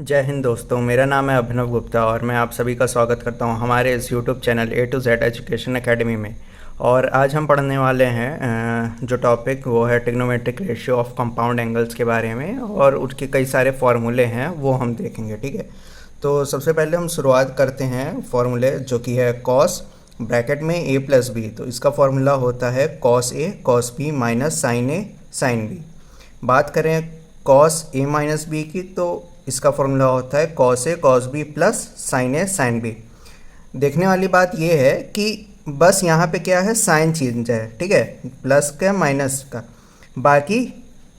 जय हिंद दोस्तों, मेरा नाम है अभिनव गुप्ता और मैं आप सभी का स्वागत करता हूं हमारे इस YouTube channel A to Z education academy में। और आज हम पढ़ने वाले हैं जो टॉपिक वो है trigonometric ratio of compound angles के बारे में, और उसके कई सारे फार्मूले हैं वो हम देखेंगे। ठीक है, तो सबसे पहले हम शुरुआत करते हैं फार्मूले जो कि है कॉस ब्रैकेट में ए प्लस बी। तो इसका फार्मूला होता है cos A cos B minus sign A sine B. बात करें कॉस ए माइनस बी की, तो इसका फॉर्मूला होता है cos A cos B plus sign A sine B. देखने वाली बात यह है कि बस यहाँ पे क्या है, साइन चेंज है। ठीक है, प्लस का माइनस का, बाकी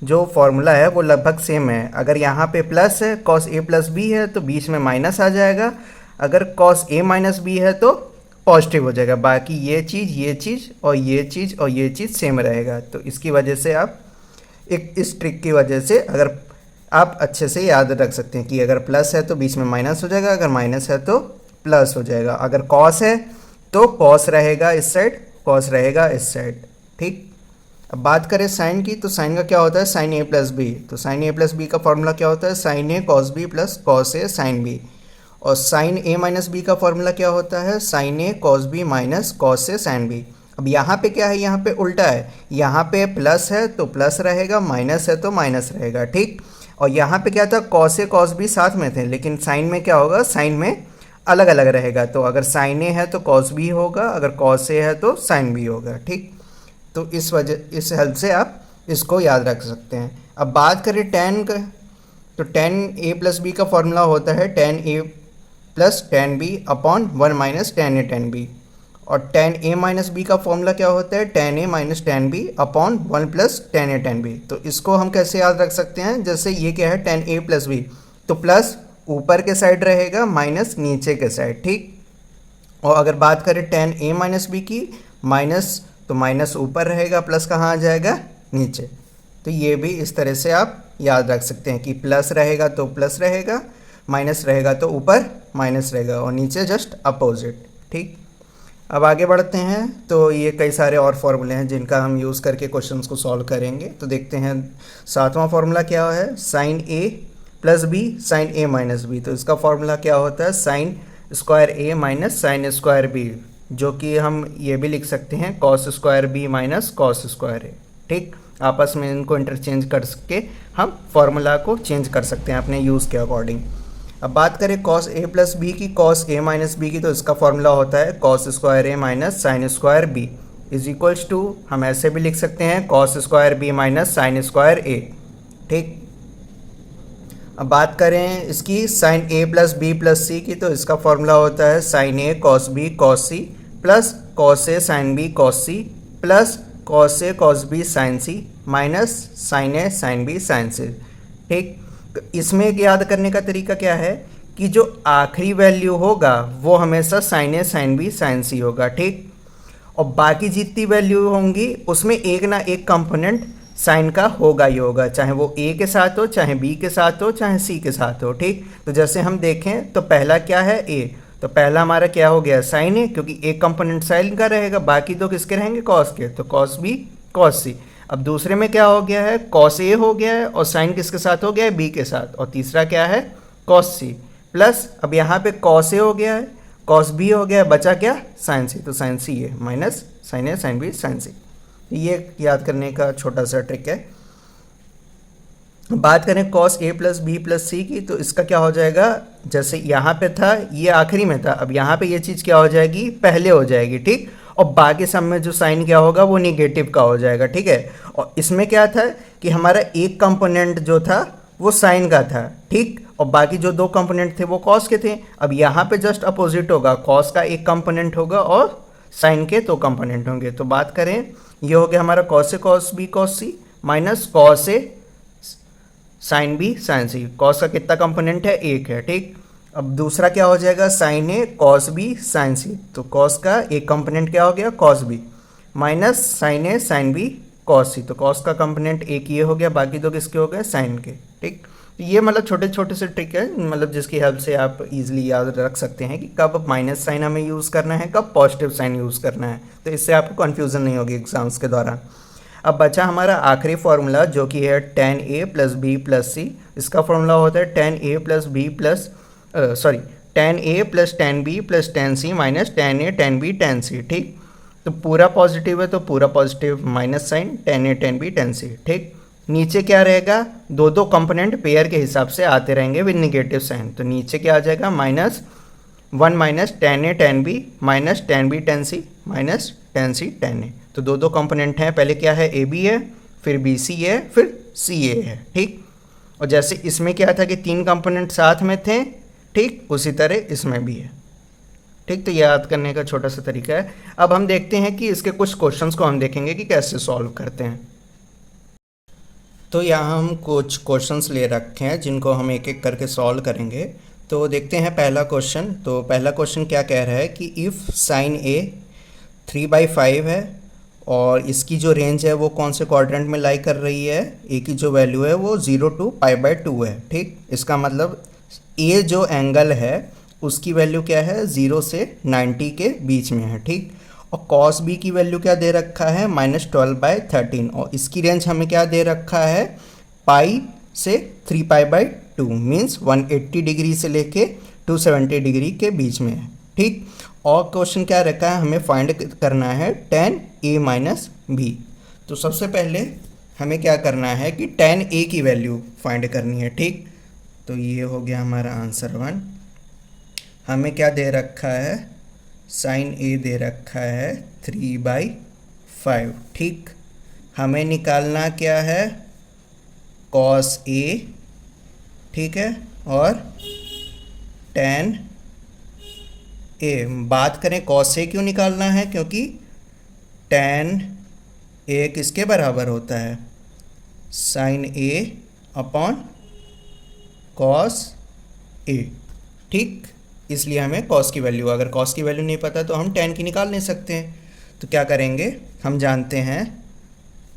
जो फॉर्मूला है वो लगभग सेम है। अगर यहाँ पे प्लस है, कॉस ए प्लस बी है, तो बीच में माइनस आ जाएगा। अगर कॉस ए माइनस बी है तो पॉजिटिव हो जाएगा। बाकी ये चीज़ और ये चीज़ और ये चीज़ सेम रहेगा। तो इसकी वजह से आप इस ट्रिक की वजह से अगर आप अच्छे से याद रख सकते हैं कि अगर प्लस है तो बीच में माइनस हो जाएगा, अगर माइनस है तो प्लस हो जाएगा। अगर कॉस है तो कॉस रहेगा इस साइड, कॉस रहेगा इस साइड। ठीक, अब बात करें साइन की, तो साइन का क्या होता है, साइन ए प्लस बी। तो साइन ए प्लस बी का फॉर्मूला क्या होता है, sine A cos B plus cos A sine B. और साइन ए माइनस बी का फॉर्मूला क्या होता है, sine A cos B minus cos A sine B. अब यहाँ पे क्या है, यहाँ पे उल्टा है। यहाँ पे प्लस है तो प्लस रहेगा, माइनस है तो माइनस रहेगा। ठीक, और यहाँ पे क्या था, कॉस ए कॉस बी साथ में थे, लेकिन साइन में क्या होगा, साइन में अलग अलग रहेगा। तो अगर साइन ए है तो कॉस बी होगा, अगर कॉस ए है तो साइन बी होगा। ठीक, तो इस हेल्प से आप इसको याद रख सकते हैं। अब बात करें टेन का, तो टेन ए प्लस बी का फॉर्मूला होता है tan A plus tan B upon one minus tan A tan B. और टेन ए माइनस बी का फॉर्मूला क्या होता है, tan A minus tan B upon one plus tan A tan B. तो इसको हम कैसे याद रख सकते हैं, जैसे ये क्या है टेन ए प्लस बी, तो प्लस ऊपर के साइड रहेगा, माइनस नीचे के साइड। ठीक, और अगर बात करें टेन ए माइनस बी की, माइनस तो माइनस ऊपर रहेगा, प्लस कहाँ आ जाएगा, नीचे। तो ये भी इस तरह से आप याद रख सकते हैं कि प्लस रहेगा तो प्लस रहेगा, माइनस रहेगा तो ऊपर माइनस रहेगा, और नीचे जस्ट अपोजिट। ठीक, अब आगे बढ़ते हैं। तो ये कई सारे और फार्मूले हैं जिनका हम यूज़ करके क्वेश्चंस को सॉल्व करेंगे। तो देखते हैं सातवां फार्मूला क्या है, sine A plus B sine A minus B. तो इसका फार्मूला क्या होता है, sine square A minus sine square B, जो कि हम ये भी लिख सकते हैं cos square B minus cos square A. ठीक, आपस में इनको इंटरचेंज करके हम फार्मूला को चेंज कर सकते हैं अपने यूज़ के अकॉर्डिंग। अब बात करें कॉस ए प्लस बी की, कॉस ए माइनस बी की, तो इसका फॉर्मूला होता है cos square A minus sine square B is equals to, हम ऐसे भी लिख सकते हैं cos square B minus sine square A. ठीक, अब बात करें इसकी sine A plus B plus C की, तो इसका फॉर्मूला होता है sine A cos B cos C plus cos A sine B cos C plus cos A cos B sign C minus sign A sine B sign सी। ठीक, तो इसमें याद करने का तरीका क्या है कि जो आखिरी वैल्यू होगा वो हमेशा sign A sine B sign सी होगा। ठीक, और बाकी जितनी वैल्यू होंगी उसमें एक ना एक कंपोनेंट साइन का होगा ही होगा, चाहे वो ए के साथ हो, चाहे बी के साथ हो, चाहे सी के साथ हो। ठीक, तो जैसे हम देखें तो पहला क्या है, ए, तो पहला हमारा क्या हो गया, साइन ए, क्योंकि एक कंपोनेंट साइन का रहेगा, बाकी दो किसके रहेंगे, कॉस के, तो कॉस बी कॉस सी। अब दूसरे में क्या हो गया है, कॉस ए हो गया है, और साइन किसके साथ हो गया है, बी के साथ, और तीसरा क्या है, कॉस सी प्लस, अब यहाँ पे कॉस ए हो गया है, कॉस बी हो गया है, बचा क्या, साइन सी, तो sign C A minus sign A sine B sign सी। ये याद करने का छोटा सा ट्रिक है। बात करें cos A plus B plus C की, तो इसका क्या हो जाएगा, जैसे यहाँ पे था ये आखिरी में था, अब यहाँ पे ये चीज़ क्या हो जाएगी, पहले हो जाएगी। ठीक, और बाकी सब में जो साइन क्या होगा वो निगेटिव का हो जाएगा। ठीक है, और इसमें क्या था कि हमारा एक कंपोनेंट जो था वो साइन का था। ठीक, और बाकी जो दो कंपोनेंट थे वो कॉस के थे। अब यहाँ पे जस्ट अपोजिट होगा, कॉस का एक कंपोनेंट होगा और साइन के दो कंपोनेंट होंगे। तो बात करें ये हो गया हमारा cos A cos B cos C minus cos A sine B sign C. Cos का कितना कंपोनेंट है, एक है। ठीक, अब दूसरा क्या हो जाएगा, sine A cos B sign सी, तो कॉस का एक कंपोनेंट क्या हो गया, cos B minus sign A sine B cos सी, तो कॉस का कंपोनेंट एक ये हो गया, बाकी दो किसके हो गए, साइन के। ठीक, तो ये मतलब छोटे छोटे से ट्रिक है, मतलब जिसकी हेल्प से आप इजीली याद रख सकते हैं कि कब माइनस साइन हमें यूज़ करना है, कब पॉजिटिव साइन यूज़ करना है, तो इससे आपको कन्फ्यूज़न नहीं होगी एग्जाम्स के दौरान। अब बचा हमारा आखिरी फॉर्मूला जो कि है tan a plus B plus C. इसका फॉर्मूला होता है tan a plus B plus tan a plus tan b plus tan c minus tan a tan b tan c। ठीक, तो पूरा पॉजिटिव है तो पूरा positive minus sine tan a tan b tan c। ठीक, नीचे क्या रहेगा, दो दो कंपोनेंट पेयर के हिसाब से आते रहेंगे विद निगेटिव साइन। तो नीचे क्या आ जाएगा, -1 minus tan a tan b minus tan b tan c minus tan c tan a। तो दो दो कंपोनेंट हैं, पहले क्या है a b है, फिर b c है, फिर c a है। ठीक, और जैसे इसमें क्या था कि तीन कंपोनेंट साथ में थे, ठीक, उसी तरह इसमें भी है। ठीक, तो ये याद करने का छोटा सा तरीका है। अब हम देखते हैं कि इसके कुछ क्वेश्चंस को हम देखेंगे कि कैसे सॉल्व करते हैं। तो यहाँ हम कुछ क्वेश्चंस ले रखे हैं जिनको हम एक एक करके सॉल्व करेंगे। तो देखते हैं पहला क्वेश्चन। तो पहला क्वेश्चन क्या कह रहा है कि इफ़ साइन ए 3/5 है और इसकी जो रेंज है वो कौन से क्वाड्रेंट में लाई कर रही है, ए की जो वैल्यू है वो 0 to π/2 है। ठीक, इसका मतलब ए जो एंगल है उसकी वैल्यू क्या है, 0 से 90 के बीच में है। ठीक, और कॉस बी की वैल्यू क्या दे रखा है, -12/13, और इसकी रेंज हमें क्या दे रखा है, पाई से 3π/2 मीन्स 180 डिग्री से लेके 270 डिग्री के बीच में है। ठीक, और क्वेश्चन क्या रखा है, हमें फाइंड करना है tan a माइनस बी। तो सबसे पहले हमें क्या करना है कि tan a की वैल्यू फाइंड करनी है। ठीक, तो ये हो गया हमारा आंसर 1। हमें क्या दे रखा है, साइन a दे रखा है 3/5। ठीक, हमें निकालना क्या है, cos a, ठीक है, और tan a। बात करें cos a क्यों निकालना है, क्योंकि tan a किसके बराबर होता है, sine a upon cos a। ठीक, इसलिए हमें cos की वैल्यू, अगर cos की वैल्यू नहीं पता तो हम tan की निकाल नहीं सकते हैं। तो क्या करेंगे, हम जानते हैं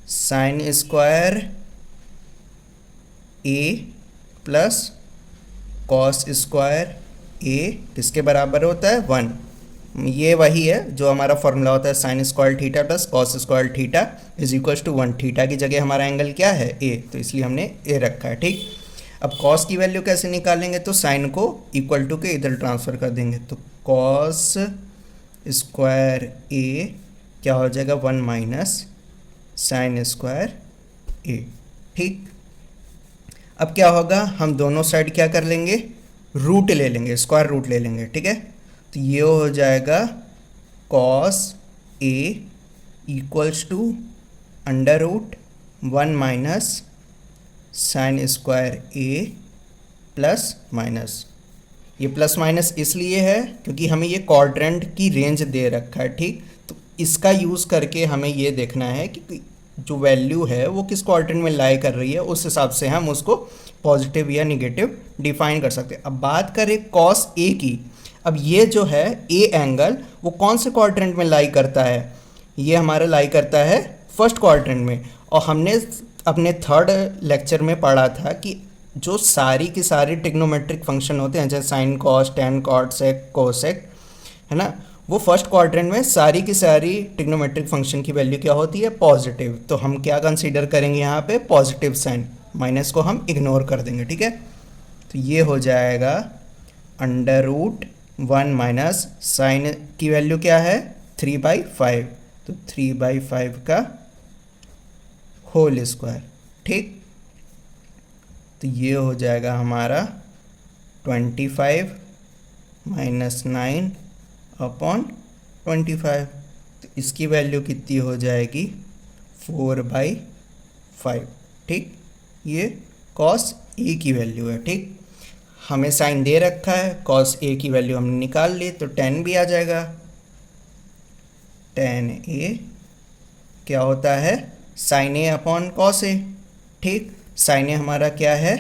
sign square a plus cos square a किसके बराबर होता है, 1। ये वही है जो हमारा फॉर्मूला होता है, sine square theta plus cos square theta is equals to 1। Theta की जगह हमारा एंगल क्या है, a, तो इसलिए हमने a रखा है। ठीक, अब कॉस की वैल्यू कैसे निकालेंगे, तो साइन को इक्वल टू के इधर ट्रांसफ़र कर देंगे। तो कॉस स्क्वायर a क्या हो जाएगा, 1 माइनस साइन स्क्वायर a। ठीक, अब क्या होगा, हम दोनों साइड क्या कर लेंगे, रूट ले लेंगे, स्क्वायर रूट ले लेंगे। ठीक है, तो ये हो जाएगा cos a equals to √1 minus sine square a plus minus. ये प्लस माइनस इसलिए है क्योंकि हमें ये क्वाड्रेंट की रेंज दे रखा है। ठीक, तो इसका यूज़ करके हमें ये देखना है कि जो वैल्यू है वो किस क्वाड्रेंट में लाई कर रही है, उस हिसाब से हम उसको पॉजिटिव या निगेटिव डिफाइन कर सकते हैं। अब बात करें कॉस a की, अब ये जो है a एंगल वो कौन से क्वाड्रेंट में लाई करता है, ये हमारा लाई करता है फर्स्ट क्वाड्रेंट में। और हमने अपने थर्ड लेक्चर में पढ़ा था कि जो सारी की सारी ट्रिग्नोमेट्रिक फंक्शन होते हैं, जैसे sine cos tan cot sec cosec, है ना, वो फर्स्ट क्वाड्रेंट में सारी की सारी ट्रिग्नोमेट्रिक फंक्शन की वैल्यू क्या होती है, पॉजिटिव। तो हम क्या कंसीडर करेंगे यहाँ पे, पॉजिटिव साइन, माइनस को हम इग्नोर कर देंगे। ठीक है, तो ये हो जाएगा √1 माइनस साइन की वैल्यू क्या है, 3/5, तो 3/5 का होल स्क्वायर। ठीक, तो ये हो जाएगा हमारा 25 माइनस 9 अपॉन 25। तो इसकी वैल्यू कितनी हो जाएगी, 4/5। ठीक, ये कॉस a की वैल्यू है। ठीक, हमें साइन दे रखा है, कॉस a की वैल्यू हमने निकाल ली, तो tan भी आ जाएगा। tan a क्या होता है, sine a upon cos a। ठीक, साइन a हमारा क्या है,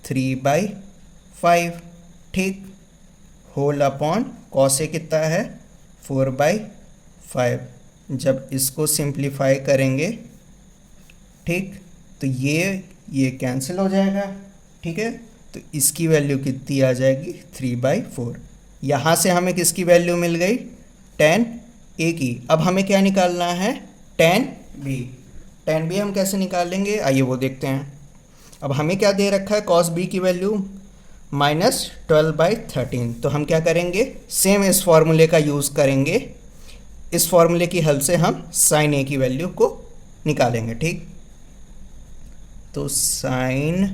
3/5। ठीक, होल अपॉन कॉस a कितना है, 4/5। जब इसको सिंप्लीफाई करेंगे, ठीक, तो ये कैंसिल हो जाएगा। ठीक है, तो इसकी वैल्यू कितनी आ जाएगी, 3/4। यहाँ से हमें किसकी वैल्यू मिल गई, tan a की। अब हमें क्या निकालना है, tan b। tan b हम कैसे निकालेंगे, आइए वो देखते हैं। अब हमें क्या दे रखा है, cos b की वैल्यू -12/13। तो हम क्या करेंगे, सेम इस फॉर्मूले का यूज़ करेंगे। इस फॉर्मूले की हेल्प से हम sin a की वैल्यू को निकालेंगे। ठीक, तो sin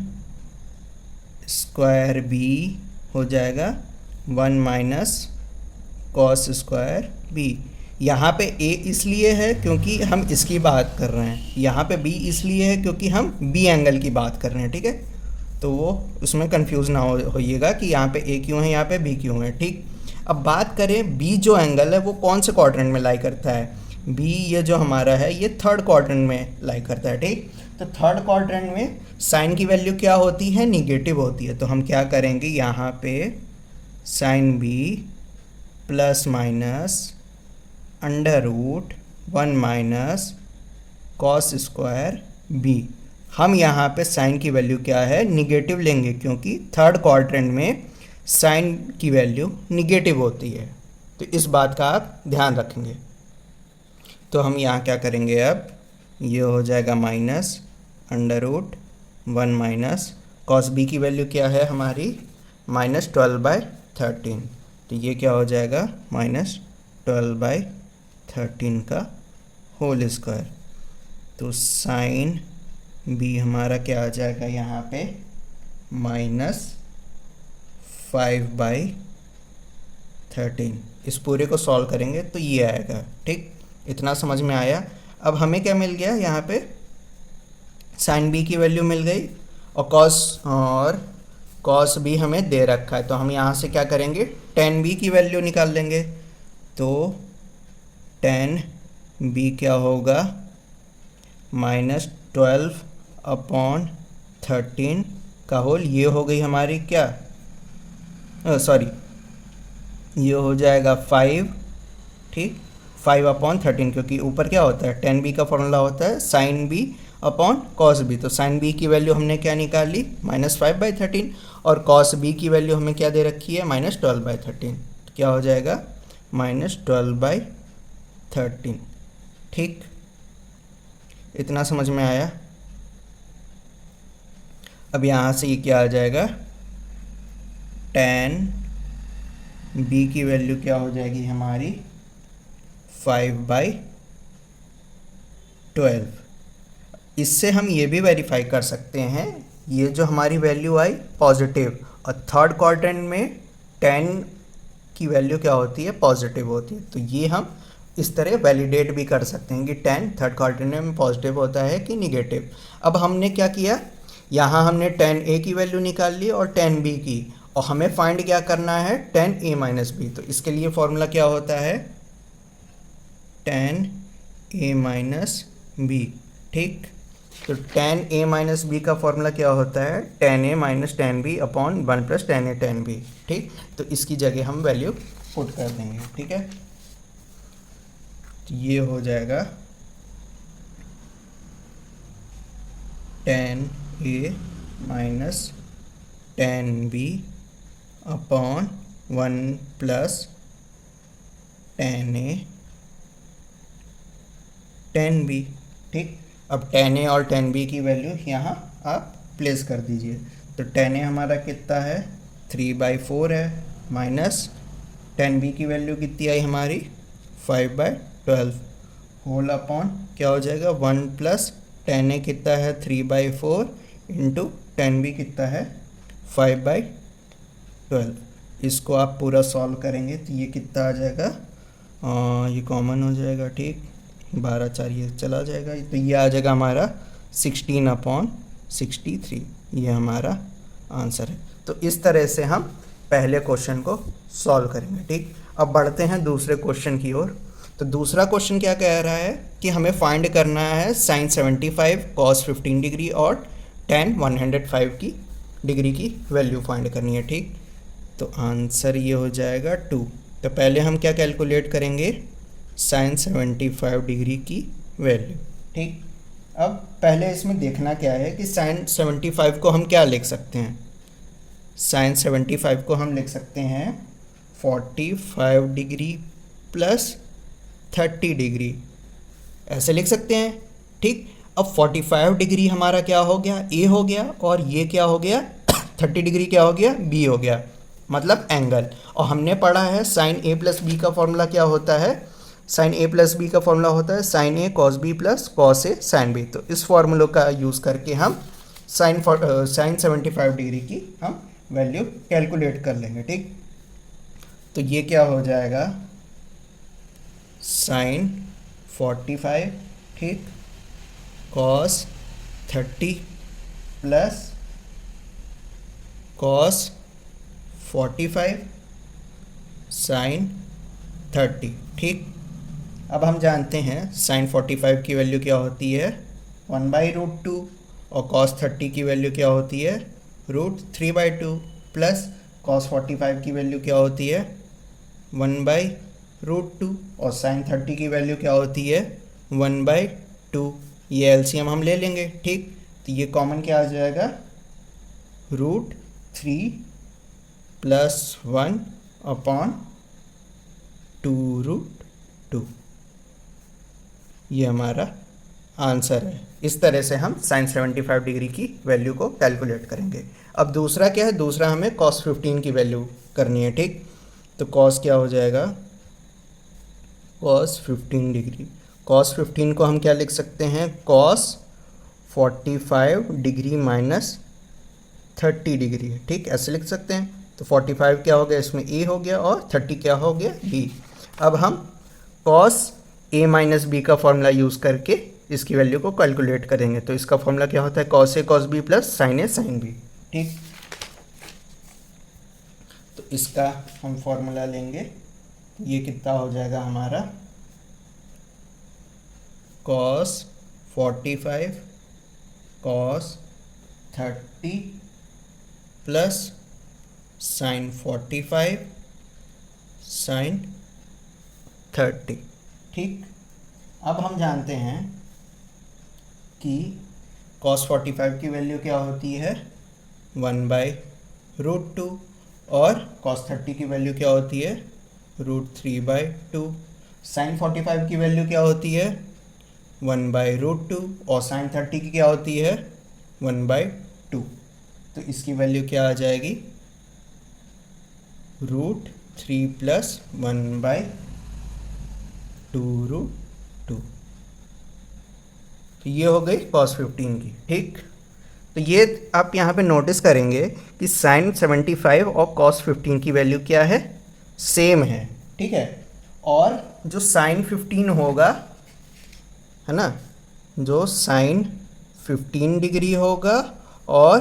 स्क्वायर b हो जाएगा 1 - cos स्क्वायर b। यहाँ पे a इसलिए है क्योंकि हम इसकी बात कर रहे हैं, यहाँ पे b इसलिए है क्योंकि हम b एंगल की बात कर रहे हैं। ठीक है, तो वो उसमें कंफ्यूज ना होइएगा कि यहाँ पे a क्यों है, यहाँ पे b क्यों है। ठीक, अब बात करें b जो एंगल है वो कौन से क्वाड्रेंट में लाई करता है, b ये जो हमारा है ये थर्ड क्वाड्रेंट में लाई करता है। ठीक, तो थर्ड क्वाड्रेंट में साइन की वैल्यू क्या होती है, निगेटिव होती है। तो हम क्या करेंगे, यहाँ पे sine b plus minus √1 - cos square b। हम यहाँ पे साइन की वैल्यू क्या है, निगेटिव लेंगे, क्योंकि थर्ड क्वाड्रेंट में साइन की वैल्यू निगेटिव होती है। तो इस बात का आप ध्यान रखेंगे। तो हम यहाँ क्या करेंगे, अब ये हो जाएगा -√1 - cos b की वैल्यू क्या है हमारी, -12/13। तो ये क्या हो जाएगा, -12/13 का होल स्क्वायर। तो साइन b हमारा क्या आ जाएगा यहाँ पे, -5/13। इस पूरे को सॉल्व करेंगे तो ये आएगा। ठीक, इतना समझ में आया। अब हमें क्या मिल गया, यहाँ पे साइन b की वैल्यू मिल गई और cos b हमें दे रखा है। तो हम यहाँ से क्या करेंगे, tan b की वैल्यू निकाल लेंगे। तो tan b क्या होगा, -12/13 का होल, ये हो गई हमारी क्या, सॉरी ये हो जाएगा 5। ठीक, 5/13, क्योंकि ऊपर क्या होता है, tan b का फॉर्मूला होता है sin b upon cos b। तो sin b की वैल्यू हमने क्या निकाली, -5/13, और cos b की वैल्यू हमें क्या दे रखी है, -12/13। तो क्या हो जाएगा, -12/13। ठीक, इतना समझ में आया। अब यहाँ से ये क्या आ जाएगा, tan b की वैल्यू क्या हो जाएगी हमारी, 5/12। इससे हम ये भी वेरीफाई कर सकते हैं, ये जो हमारी वैल्यू आई पॉजिटिव, और थर्ड क्वाड्रेंट में tan की वैल्यू क्या होती है, पॉजिटिव होती है। तो ये हम इस तरह वैलिडेट भी कर सकते हैं कि tan थर्ड क्वाड्रेंट में पॉजिटिव होता है कि निगेटिव। अब हमने क्या किया, यहाँ हमने tan a की वैल्यू निकाल ली और tan b की, और हमें फाइंड क्या करना है, tan a - b। तो इसके लिए फॉर्मूला क्या होता है, tan a - b। ठीक, तो tan a - b का फॉर्मूला क्या होता है, tan a - tan b upon 1 + tan a tan b। ठीक, तो इसकी जगह हम वैल्यू पुट कर देंगे। ठीक है, तो ये हो जाएगा tan a - tan b upon 1 + tan a tan b। ठीक, अब tan a और tan b की वैल्यू यहाँ आप प्लेस कर दीजिए। तो tan a हमारा कितना है, 3/4 है, माइनस tan b की वैल्यू कितनी आई हमारी, 5/12, होल अपॉन क्या हो जाएगा, 1 + tan a कितना है, 3/4 इंटू tan b कितना है, 5/12। इसको आप पूरा सॉल्व करेंगे तो ये कितना आ जाएगा, ये कॉमन हो जाएगा। ठीक, 12/4 ये चला जाएगा, तो ये आ जाएगा हमारा 16/63। ये हमारा आंसर है। तो इस तरह से हम पहले क्वेश्चन को सॉल्व करेंगे। ठीक, अब बढ़ते हैं दूसरे क्वेश्चन की ओर। तो दूसरा क्वेश्चन क्या कह रहा है कि हमें फाइंड करना है sin 75 cos 15 डिग्री और tan 105 की डिग्री की वैल्यू फाइंड करनी है। ठीक, तो आंसर ये हो जाएगा 2। तो पहले हम क्या कैलकुलेट करेंगे, sin 75 डिग्री की वैल्यू। ठीक, अब पहले इसमें देखना क्या है कि sin 75 को हम क्या लिख सकते हैं, sin 75 को हम लिख सकते हैं 45 डिग्री प्लस 30 डिग्री, ऐसे लिख सकते हैं। ठीक, अब 45 डिग्री हमारा क्या हो गया, ए हो गया, और ये क्या हो गया 30 डिग्री क्या हो गया, बी हो गया, मतलब एंगल। और हमने पढ़ा है साइन ए प्लस बी का फॉर्मूला क्या होता है, साइन ए प्लस बी का फॉर्मूला होता है sine A cos B plus cos A sine B. तो इस फॉर्मूले का यूज़ करके हम साइन 75 डिग्री की हम वैल्यू कैलकुलेट कर लेंगे। ठीक, तो ये क्या हो जाएगा साइन 45, ठीक, कॉस 30 प्लस कॉस 45 साइन 30। ठीक, अब हम जानते हैं साइन 45 की वैल्यू क्या होती है, 1/√2, और कॉस 30 की वैल्यू क्या होती है, √3/2, प्लस कॉस 45 की वैल्यू क्या होती है, 1/√2, और साइन 30 की वैल्यू क्या होती है, 1/2। ये एलसीएम हम ले लेंगे। ठीक, तो ये कॉमन क्या आ जाएगा, √3 + 1/2√2। ये हमारा आंसर है। इस तरह से हम साइन 75 डिग्री की वैल्यू को कैलकुलेट करेंगे। अब दूसरा क्या है, दूसरा हमें कॉस 15 की वैल्यू करनी है। ठीक, तो कॉस क्या हो जाएगा, कॉस 15 डिग्री, कॉस 15 को हम क्या लिख सकते हैं, कॉस 45 डिग्री माइनस 30 डिग्री है। ठीक, ऐसे लिख सकते हैं। तो 45 क्या हो गया, इसमें ए हो गया, और 30 क्या हो गया, बी। अब हम कॉस ए माइनस बी का फॉर्मूला यूज़ करके इसकी वैल्यू को कैलकुलेट करेंगे। तो इसका फॉर्मूला क्या होता है, cos A cos B plus sign A sine B. ठीक, तो इसका हम फॉर्मूला लेंगे, ये कितना हो जाएगा हमारा, cos 45 cos 30 plus sine 45 sine 30। ठीक, अब हम जानते हैं कि cos 45 की वैल्यू क्या होती है, 1/√2, और cos 30 की वैल्यू क्या होती है, √3/2। साइन 45 की वैल्यू क्या होती है, 1/√2, और साइन 30 की क्या होती है, 1/2। तो इसकी वैल्यू क्या आ जाएगी, √3 + 1/2√2। तो ये हो गई cos 15 की। ठीक, तो ये आप यहाँ पे नोटिस करेंगे कि साइन 75 और cos 15 की वैल्यू क्या है, सेम है। ठीक है, और जो साइन 15 होगा, है ना, जो साइन 15 डिग्री होगा और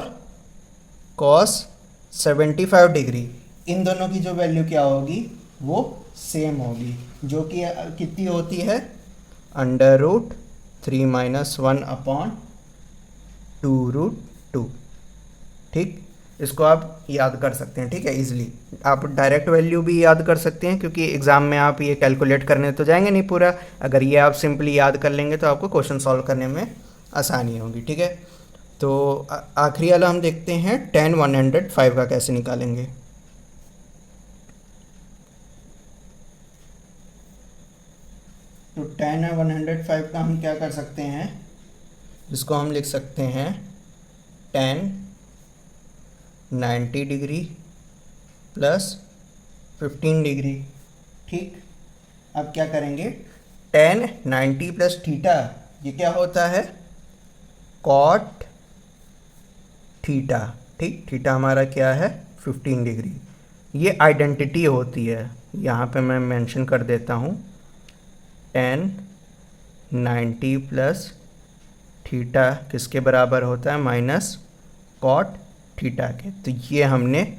cos 75 डिग्री, इन दोनों की जो वैल्यू क्या होगी, वो सेम होगी, जो कि कितनी होती है, √3 - 1/2√2। ठीक, इसको आप याद कर सकते हैं। ठीक है, इजीली आप डायरेक्ट वैल्यू भी याद कर सकते हैं, क्योंकि एग्ज़ाम में आप ये कैलकुलेट करने तो जाएंगे नहीं पूरा। अगर ये आप सिंपली याद कर लेंगे तो आपको क्वेश्चन सॉल्व करने में आसानी होगी। ठीक है, तो आखिरी वाला हम देखते हैं tan 105 का कैसे निकालेंगे। तो tan 105 का हम क्या कर सकते हैं, जिसको हम लिख सकते हैं tan 90 डिग्री + 15 डिग्री। ठीक, अब क्या करेंगे, tan 90 + थीटा, ये क्या होता है, cot थीटा। ठीक, थीटा हमारा क्या है, 15 डिग्री। ये आइडेंटिटी होती है, यहाँ पे मैं मेंशन कर देता हूँ, tan 90 + थीटा किसके बराबर होता है, माइनस cot थीटा के। तो ये हमने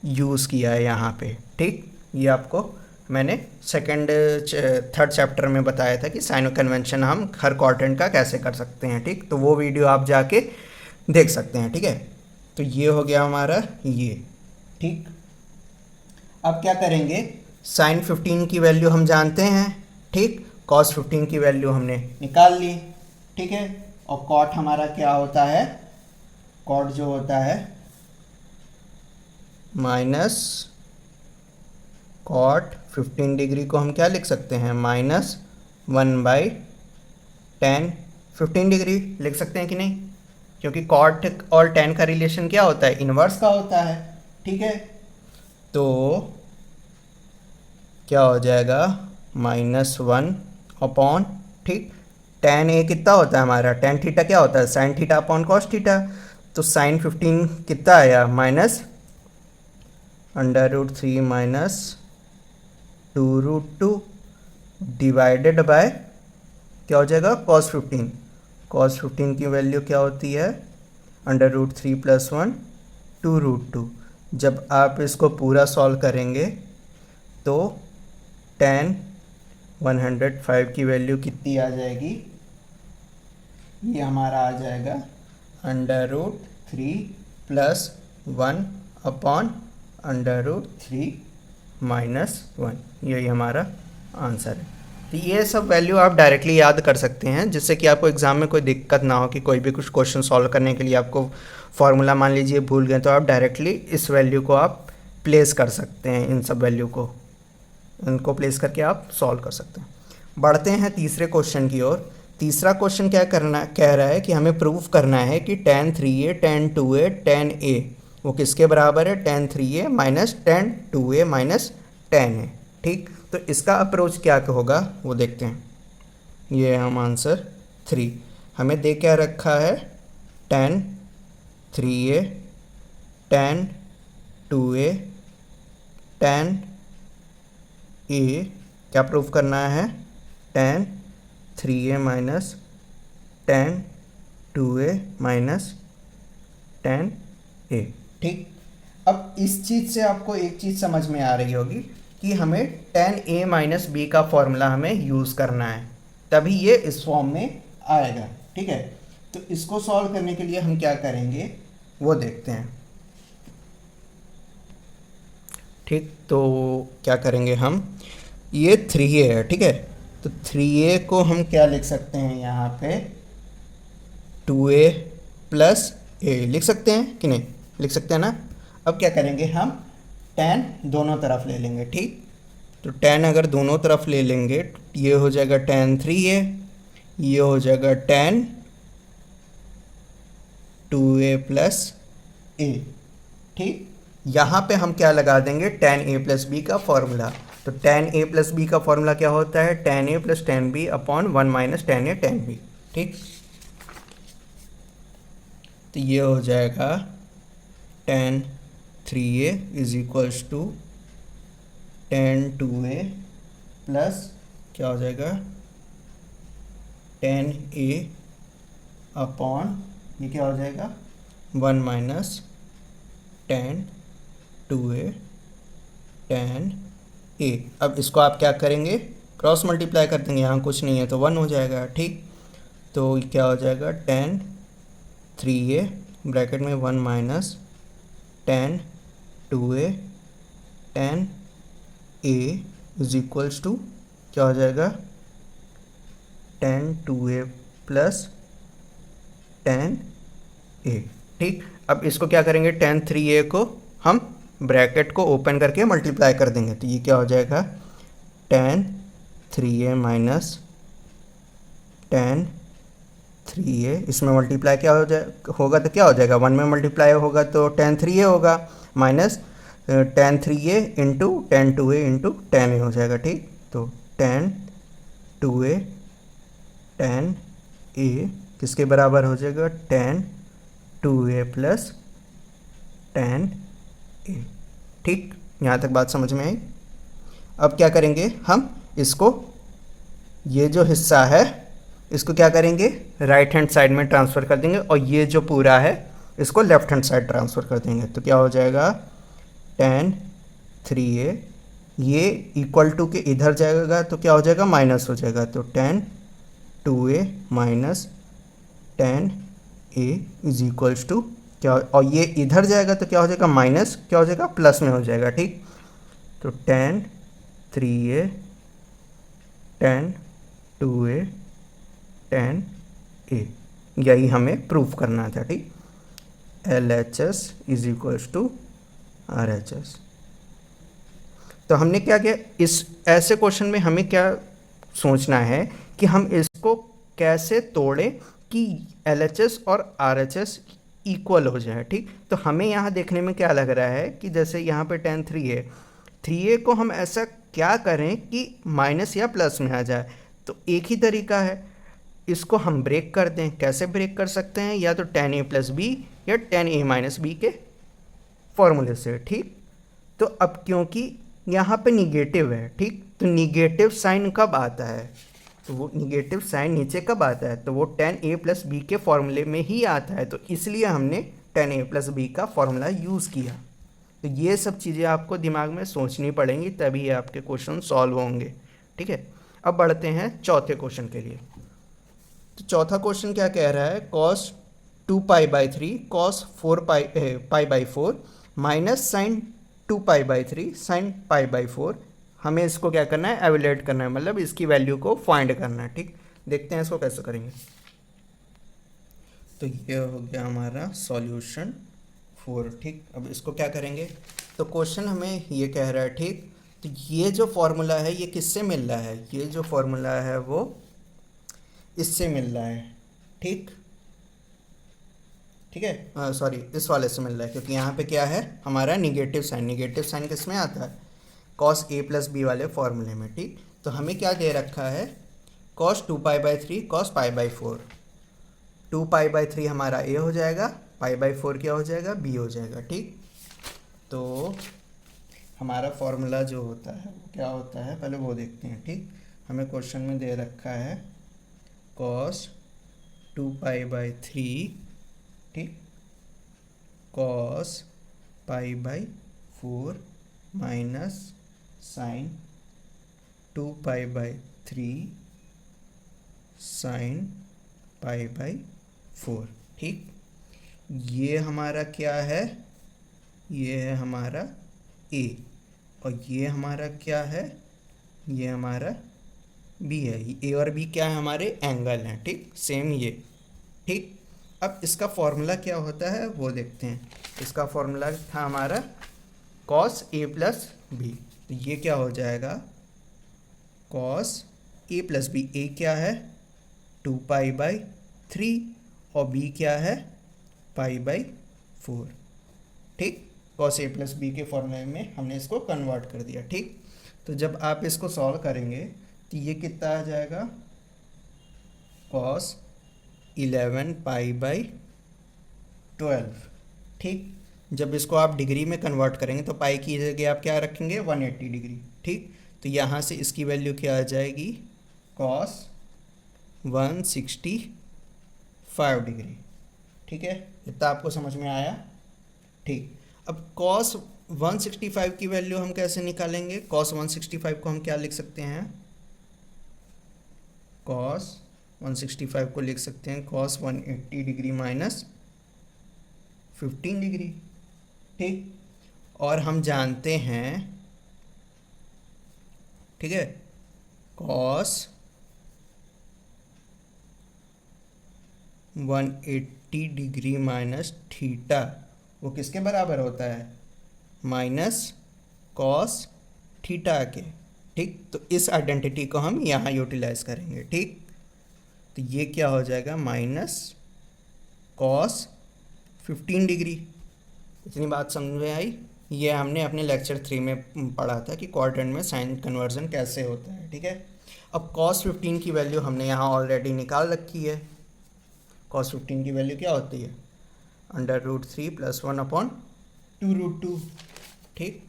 यूज़ किया है यहाँ पे। ठीक, ये आपको मैंने थर्ड चैप्टर में बताया था कि साइन कन्वेंशन हम हर क्वाड्रेंट का कैसे कर सकते हैं। ठीक, तो वो वीडियो आप जाके देख सकते हैं। ठीक है, तो ये हो गया हमारा ये। ठीक, अब क्या करेंगे, साइन 15 की वैल्यू हम जानते हैं। ठीक, cos 15 की वैल्यू हमने निकाल ली। ठीक है, और cot हमारा क्या होता है, cot जो होता है माइनस cot 15 डिग्री को हम क्या लिख सकते हैं, -1/tan 15 डिग्री लिख सकते हैं कि नहीं, क्योंकि कॉट और टेन का रिलेशन क्या होता है, इनवर्स का होता है। ठीक है, तो क्या हो जाएगा -1 अपॉन, ठीक, टेन ए कितना होता है हमारा, टेन थीटा क्या होता है, sine theta upon cos theta. तो साइन 15 कितना आया, -√3 माइनस 2√2 डिवाइडेड बाय क्या हो जाएगा, cos 15 की वैल्यू क्या होती है, √3 + 1 2√2। जब आप इसको पूरा सॉल्व करेंगे तो tan 105 की वैल्यू कितनी आ जाएगी, ये हमारा आ जाएगा √3 + 1 अपॉन √3 - 1। यही हमारा आंसर है। तो ये सब वैल्यू आप डायरेक्टली याद कर सकते हैं, जिससे कि आपको एग्ज़ाम में कोई दिक्कत ना हो कि कोई भी कुछ क्वेश्चन सॉल्व करने के लिए आपको फार्मूला मान लीजिए भूल गए, तो आप डायरेक्टली इस वैल्यू को आप प्लेस कर सकते हैं, इन सब वैल्यू को, इनको प्लेस करके आप सॉल्व कर सकते हैं। बढ़ते हैं तीसरे क्वेश्चन की ओर। तीसरा क्वेश्चन क्या करना कह रहा है कि हमें प्रूफ करना है कि tan 3a tan 2a tan a वो किसके बराबर है, tan 3a minus tan 2a minus tan a। ठीक, तो इसका अप्रोच क्या होगा वो देखते हैं। ये हम आंसर 3 हमें दे क्या रखा है, tan 3a tan 2a tan a, क्या प्रूफ करना है, tan 3a minus tan 2a minus tan a। ठीक, अब इस चीज़ से आपको एक चीज़ समझ में आ रही होगी कि हमें tan a माइनस b का फॉर्मूला हमें यूज़ करना है, तभी ये इस फॉर्म में आएगा। ठीक है, तो इसको सॉल्व करने के लिए हम क्या करेंगे वो देखते हैं। ठीक, तो क्या करेंगे हम, ये 3a है, ठीक है, तो 3a को हम क्या लिख सकते हैं, यहाँ पे 2a + a लिख सकते हैं कि नहीं, लिख सकते हैं ना। अब क्या करेंगे हम, tan दोनों तरफ ले लेंगे। ठीक, तो tan अगर दोनों तरफ ले लेंगे, ये हो जाएगा tan 3a, ये हो जाएगा tan 2a + a। ठीक, यहाँ पे हम क्या लगा देंगे, tan a + b का फॉर्मूला। तो tan a + b का फॉर्मूला क्या होता है, tan a + tan b upon 1 - tan a tan b। ठीक, तो ये हो जाएगा tan 3a = tan 2a plus क्या हो जाएगा, tan a अपॉन ये क्या हो जाएगा 1 - tan 2a tan a। अब इसको आप क्या करेंगे, क्रॉस मल्टीप्लाई कर देंगे, यहाँ कुछ नहीं है तो 1 हो जाएगा। ठीक, तो क्या हो जाएगा tan 3a ब्रैकेट में 1 - tan 2a tan a = क्या हो जाएगा, tan 2a + tan a। ठीक, अब इसको क्या करेंगे, tan 3a को हम ब्रैकेट को ओपन करके मल्टीप्लाई कर देंगे, तो ये क्या हो जाएगा, tan 3a minus tan 3a, इसमें मल्टीप्लाई क्या हो जाए होगा तो क्या हो जाएगा, 1 में मल्टीप्लाई होगा तो tan 3a होगा, minus tan 3a into tan 2a into tan a हो जाएगा। ठीक, तो tan 2a tan a किसके बराबर हो जाएगा, tan 2a + tan a। ठीक, यहाँ तक बात समझ में आई। अब क्या करेंगे हम, इसको ये जो हिस्सा है इसको क्या करेंगे, राइट हैंड साइड में ट्रांसफ़र कर देंगे, और ये जो पूरा है इसको लेफ्ट हैंड साइड ट्रांसफ़र कर देंगे। तो क्या हो जाएगा, tan 3a ये इक्वल टू के इधर जाएगा तो क्या हो जाएगा, माइनस हो जाएगा, तो tan 2a minus tan a = क्या, और ये इधर जाएगा तो क्या हो जाएगा, माइनस क्या हो जाएगा, प्लस में हो जाएगा। ठीक, तो tan 3a tan 2a tan a, यही हमें प्रूफ करना था। ठीक, LHS = RHS। तो हमने क्या किया, इस ऐसे क्वेश्चन में हमें क्या सोचना है कि हम इसको कैसे तोड़े कि LHS और RHS इक्वल हो जाए। ठीक, तो हमें यहाँ देखने में क्या लग रहा है कि जैसे यहाँ पे tan 3a 3a को हम ऐसा क्या करें कि माइनस या प्लस में आ जाए। तो एक ही तरीका है, इसको हम ब्रेक कर दें। कैसे ब्रेक कर सकते हैं, या तो tan a प्लस बी या tan a माइनस बी के फॉर्मूले से। ठीक, तो अब क्योंकि यहाँ पे निगेटिव है, ठीक, तो निगेटिव साइन कब आता है, तो वो निगेटिव साइन नीचे कब आता है, तो वो tan a प्लस बी के फॉर्मूले में ही आता है। तो इसलिए हमने tan a प्लस बी का फॉर्मूला यूज़ किया। तो ये सब चीज़ें आपको दिमाग में सोचनी पड़ेंगी, तभी आपके क्वेश्चन सॉल्व होंगे। ठीक है, अब बढ़ते हैं चौथे क्वेश्चन के लिए। तो चौथा क्वेश्चन क्या कह रहा है, cos 2π/3 cos 4π/4 minus sine 2π/3 sine π/4। हमें इसको क्या करना है, एवेल्यूएट करना है, मतलब इसकी वैल्यू को फाइंड करना है। ठीक, देखते हैं इसको कैसे करेंगे। तो ये हो गया हमारा सॉल्यूशन 4। ठीक, अब इसको क्या करेंगे, तो क्वेश्चन हमें ये कह रहा है, ठीक, तो ये जो फॉर्मूला है ये किससे मिल रहा है, ये जो फॉर्मूला है वो इससे मिल रहा है। ठीक, ठीक है, सॉरी इस वाले से मिल रहा है, क्योंकि यहाँ पे क्या है हमारा निगेटिव साइन। निगेटिव साइन किस में आता है, cos a प्लस बी वाले फॉर्मूले में। ठीक, तो हमें क्या दे रखा है, cos 2π/3 cos π/4। 2π/3 हमारा a हो जाएगा, π/4 क्या हो जाएगा, b हो जाएगा। ठीक, तो हमारा फॉर्मूला जो होता है वो क्या होता है, पहले वो देखते हैं। ठीक, हमें क्वेश्चन में दे रखा है cos 2π/3, ठीक, cos π/4 माइनस साइन 2π/3 साइन π/4। ठीक, ये हमारा क्या है, ये है हमारा a, और ये हमारा क्या है, ये हमारा b है। a और b क्या है, हमारे एंगल हैं। ठीक, सेम ये। ठीक, अब इसका फॉर्मूला क्या होता है वो देखते हैं। इसका फॉर्मूला था हमारा cos a प्लस बी, तो ये क्या हो जाएगा, cos a plus B. a क्या है 2π/3 और b क्या है π/4। ठीक, cos a प्लस बी के फॉर्मूले में हमने इसको कन्वर्ट कर दिया। ठीक, तो जब आप इसको सॉल्व करेंगे तो ये कितना आ जाएगा, cos 11π/12। ठीक, जब इसको आप डिग्री में कन्वर्ट करेंगे तो पाई की जगह आप क्या रखेंगे, 180 डिग्री। ठीक, तो यहाँ से इसकी वैल्यू क्या आ जाएगी, cos 165 डिग्री। ठीक है, इतना आपको समझ में आया। ठीक, अब cos 165 की वैल्यू हम कैसे निकालेंगे, cos 165 को हम क्या लिख सकते हैं, cos 165 को लिख सकते हैं cos 180 डिग्री माइनस 15 डिग्री। ठीक, और हम जानते हैं, ठीक है, cos 180 डिग्री माइनस थीटा वो किसके बराबर होता है, माइनस cos थीटा के। ठीक, तो इस आइडेंटिटी को हम यहाँ यूटिलाइज करेंगे। ठीक, तो ये क्या हो जाएगा, माइनस cos 15 डिग्री। इतनी बात समझ में आई। ये हमने अपने लेक्चर 3 में पढ़ा था कि क्वाड्रेंट में साइन कन्वर्जन कैसे होता है। ठीक है, अब cos 15 की वैल्यू हमने यहाँ ऑलरेडी निकाल रखी है। cos 15 की वैल्यू क्या होती है, √3 + 1/2√2। ठीक,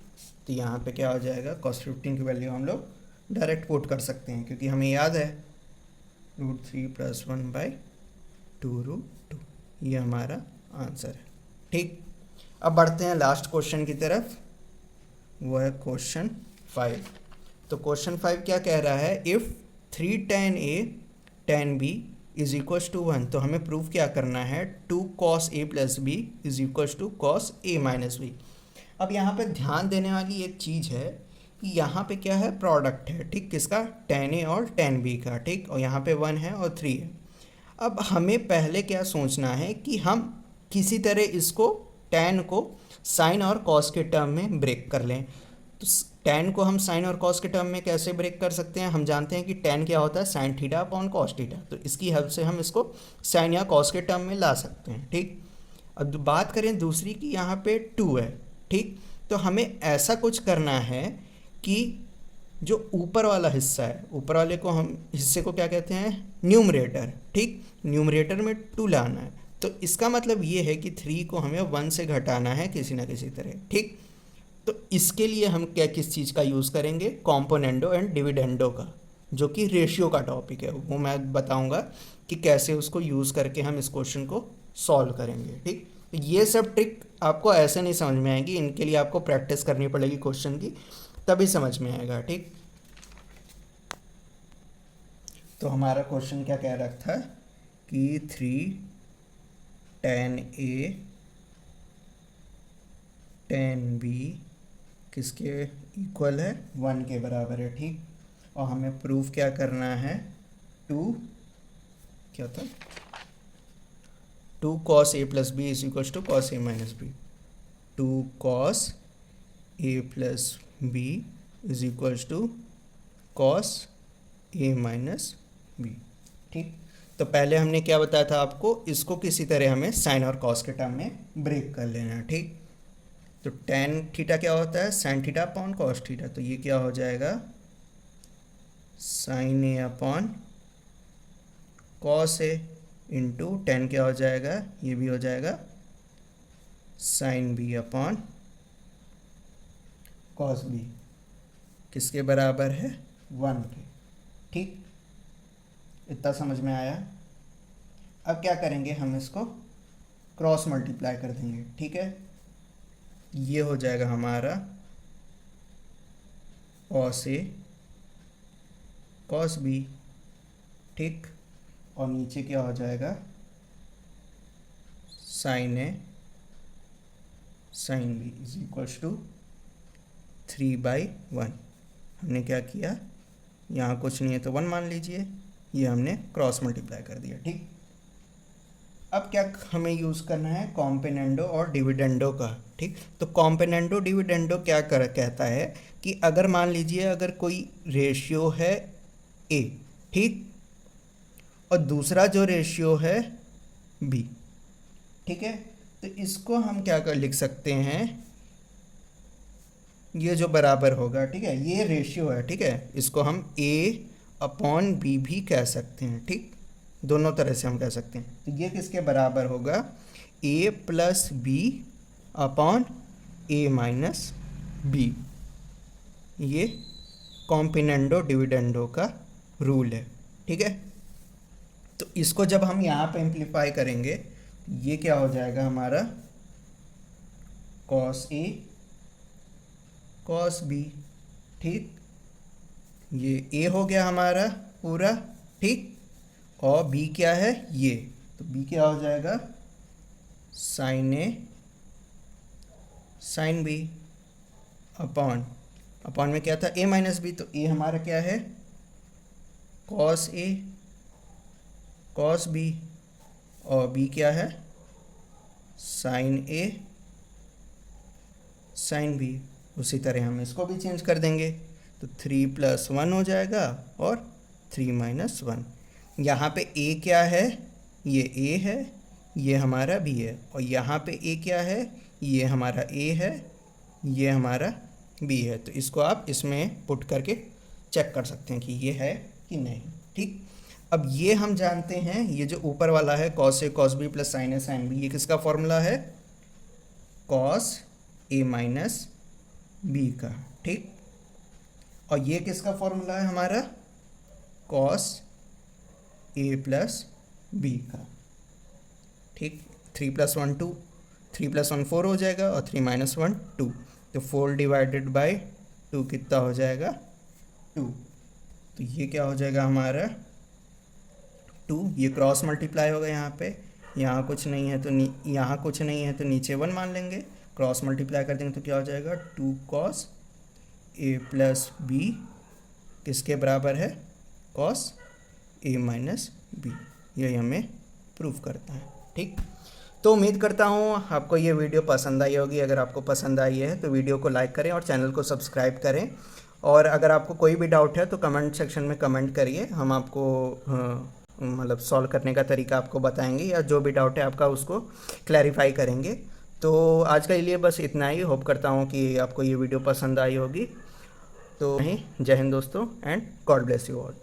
तो यहाँ पे क्या हो जाएगा, cos 15 की वैल्यू हम लोग डायरेक्ट पुट कर सकते हैं, क्योंकि हमें याद है √3 + 1/2√2, ये हमारा आंसर है। ठीक, अब बढ़ते हैं लास्ट क्वेश्चन की तरफ, वो है क्वेश्चन 5। तो क्वेश्चन 5 क्या कह रहा है, if 3 tan a tan b is equals to 1, तो हमें प्रूफ क्या करना है, 2 cos a + b is equals to cos a - b। अब यहाँ पे ध्यान देने वाली एक चीज़ है कि यहाँ पे क्या है, प्रोडक्ट है। ठीक, किसका, tan a और tan b का। ठीक, और यहाँ पे 1 है और 3 है। अब हमें पहले क्या सोचना है कि हम किसी तरह इसको tan को साइन और cos के टर्म में ब्रेक कर लें। तो tan को हम साइन और कॉस के टर्म में कैसे ब्रेक कर सकते हैं? हम जानते हैं कि tan क्या होता है, sine theta upon cos theta, तो इसकी हेल्प से हम इसको साइन या कॉस के टर्म में ला सकते हैं। ठीक, अब बात करें दूसरी की, यहाँ पे 2 है। ठीक, तो हमें ऐसा कुछ करना है कि जो ऊपर वाला हिस्सा है, ऊपर वाले को हम हिस्से को क्या कहते हैं, न्यूमरेटर। ठीक, न्यूमरेटर में 2 लाना है, तो इसका मतलब ये है कि 3 को हमें 1 से घटाना है किसी ना किसी तरह। ठीक, तो इसके लिए हम क्या किस चीज़ का यूज़ करेंगे, कॉम्पोनेंडो एंड डिविडेंडो का, जो कि रेशियो का टॉपिक है, वो मैं बताऊंगा कि कैसे उसको यूज़ करके हम इस क्वेश्चन को सॉल्व करेंगे। ठीक, तो ये सब ट्रिक आपको ऐसे नहीं समझ में आएगी, इनके लिए आपको प्रैक्टिस करनी पड़ेगी क्वेश्चन की, तभी समझ में आएगा। ठीक, तो हमारा क्वेश्चन क्या कह रहा था कि 3 tan A tan B किसके इक्वल है, 1 के बराबर है। ठीक, और हमें प्रूफ क्या करना है, 2 क्या था, 2 cos A plus B is equal to cos A minus B, 2 cos A plus B is equal to cos A minus B. ठीक, तो पहले हमने क्या बताया था आपको, इसको किसी तरह हमें साइन और कॉस के टर्म में ब्रेक कर लेना है। ठीक, तो tan थीटा क्या होता है, sine theta upon cos theta, तो ये क्या हो जाएगा, sine A upon cos A into tan क्या हो जाएगा, ये भी हो जाएगा sine B upon cos B, किसके बराबर है, 1 के। ठीक, इतना समझ में आया। अब क्या करेंगे, हम इसको क्रॉस मल्टीप्लाई कर देंगे। ठीक है, ये हो जाएगा हमारा कॉस ए कॉस बी। ठीक, और नीचे क्या हो जाएगा, sine A sine B is equals to 3/1। हमने क्या किया, यहाँ कुछ नहीं है तो 1 मान लीजिए, ये हमने क्रॉस मल्टीप्लाई कर दिया। ठीक, अब क्या हमें यूज़ करना है, कॉम्पोनेंडो और डिविडेंडो का। ठीक, तो कॉम्पोनेंडो डिविडेंडो क्या कहता है कि अगर मान लीजिए अगर कोई रेशियो है ए, ठीक, और दूसरा जो रेशियो है बी, ठीक है, तो इसको हम क्या कर लिख सकते हैं, ये जो बराबर होगा, ठीक है, ये रेशियो है, ठीक है, इसको हम ए अपॉन बी भी कह सकते हैं। ठीक, दोनों तरह से हम कह सकते हैं। तो ये किसके बराबर होगा, a plus B upon A minus B, ये कॉम्पोनेंडो डिविडेंडो का रूल है। ठीक है, तो इसको जब हम यहाँ पे एम्प्लीफाई करेंगे, ये क्या हो जाएगा हमारा, कॉस ए कॉस बी। ठीक, ये a हो गया हमारा पूरा। ठीक, और b क्या है, ये, तो b क्या हो जाएगा, sine A sine B upon upon में क्या था, a माइनस बी, तो a हमारा क्या है, कॉस ए कॉस बी, और b क्या है, साइन ए साइन बी। उसी तरह हम इसको भी चेंज कर देंगे, तो 3+1 हो जाएगा और 3-1। यहाँ पे a क्या है, ये a है, ये हमारा b है, और यहाँ पे a क्या है, ये हमारा a है, ये हमारा b है। तो इसको आप इसमें पुट करके चेक कर सकते हैं कि ये है कि नहीं। ठीक, अब ये हम जानते हैं, ये जो ऊपर वाला है cos A cos B plus sign A sine B, ये किसका फॉर्मूला है, कॉस ए माइनस बी का। ठीक, और ये किसका फॉर्मूला है हमारा, कॉस ए प्लस बी का। ठीक, 3+1 2, 3+1 4 हो जाएगा, और 3-1 2, तो 4 डिवाइडेड बाई 2 कितना हो जाएगा, 2। तो ये क्या हो जाएगा हमारा 2, ये क्रॉस मल्टीप्लाई होगा यहाँ पे, यहाँ कुछ नहीं है तो यहाँ कुछ नहीं है तो नीचे 1 मान लेंगे, क्रॉस मल्टीप्लाई कर देंगे तो क्या हो जाएगा, 2 cos ए प्लस बी किसके बराबर है, कॉस ए माइनस बी। यही हमें प्रूफ करता है। ठीक, तो उम्मीद करता हूँ आपको ये वीडियो पसंद आई होगी। अगर आपको पसंद आई है तो वीडियो को लाइक करें और चैनल को सब्सक्राइब करें। और अगर आपको कोई भी डाउट है तो कमेंट सेक्शन में कमेंट करिए, हम आपको मतलब सॉल्व करने का तरीका आपको बताएंगे, या जो भी डाउट है आपका उसको क्लैरिफाई करेंगे। तो आज के लिए बस इतना ही। होप करता हूँ कि आपको ये वीडियो पसंद आई होगी। तो जय हिंद दोस्तों, and God bless you all.